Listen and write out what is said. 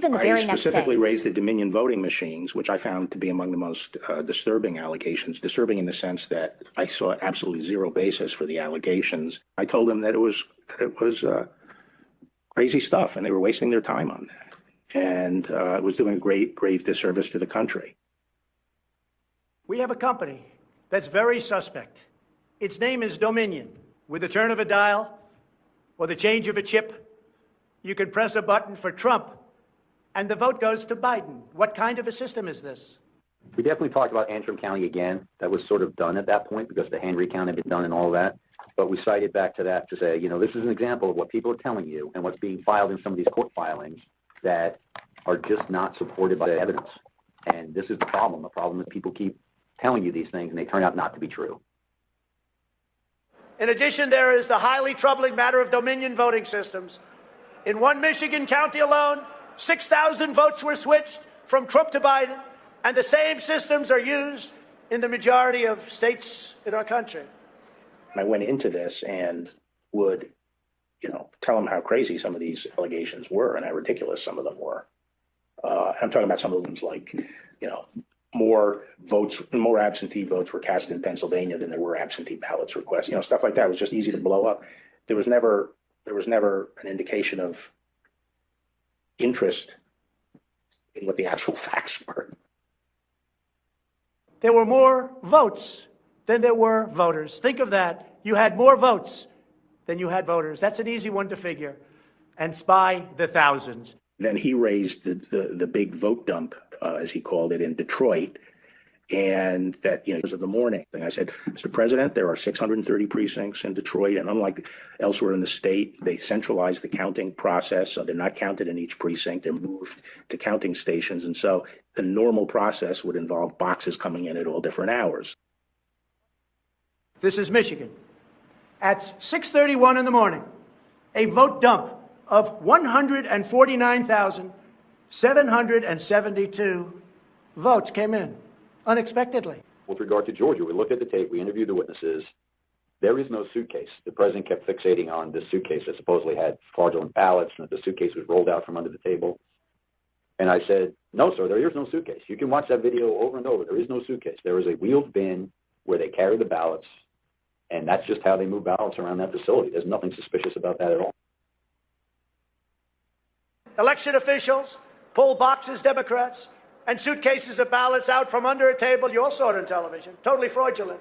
even the very next day. I specifically raised the Dominion voting machines, which I found to be among the most disturbing allegations. Disturbing in the sense that I saw absolutely zero basis for the allegations. I told them that it was crazy stuff, and they were wasting their time on that, and it was doing a grave disservice to the country. We have a company that's very suspect. Its name is Dominion. With the turn of a dial or the change of a chip, you can press a button for Trump, and the vote goes to Biden. What kind of a system is this? We definitely talked about Antrim County again. That was sort of done at that point because the hand recount had been done and all of that. But we cited back to that to say, you know, this is an example of what people are telling you and what's being filed in some of these court filings that are just not supported by the evidence. And this is the problem. The problem is people keep telling you these things and they turn out not to be true. In addition, there is the highly troubling matter of Dominion voting systems. In one Michigan county alone, 6,000 votes were switched from Trump to Biden, and the same systems are used in the majority of states in our country. I went into this and would, tell them how crazy some of these allegations were and how ridiculous some of them were. I'm talking about some of them like, more absentee votes were cast in Pennsylvania than there were absentee ballots requests. Stuff like that was just easy to blow up. There was never an indication of interest in what the actual facts were. There were more votes than there were voters. Think of that. You had more votes than you had voters. That's an easy one to figure. And it's by the thousands. Then he raised the big vote dump, as he called it, in Detroit. And that, because of the morning thing, I said, Mr. President, there are 630 precincts in Detroit. And unlike elsewhere in the state, they centralized the counting process. So they're not counted in each precinct. They're moved to counting stations. And so the normal process would involve boxes coming in at all different hours. This is Michigan. At 6:31 in the morning, a vote dump of 149,772 votes came in unexpectedly. With regard to Georgia, we looked at the tape, we interviewed the witnesses. There is no suitcase. The president kept fixating on this suitcase that supposedly had fraudulent ballots and that the suitcase was rolled out from under the table. And I said, no, sir, there is no suitcase. You can watch that video over and over. There is no suitcase. There is a wheeled bin where they carry the ballots, and that's just how they move ballots around that facility. There's nothing suspicious about that at all. Election officials pull boxes, Democrats, and suitcases of ballots out from under a table. You all saw it on television. Totally fraudulent.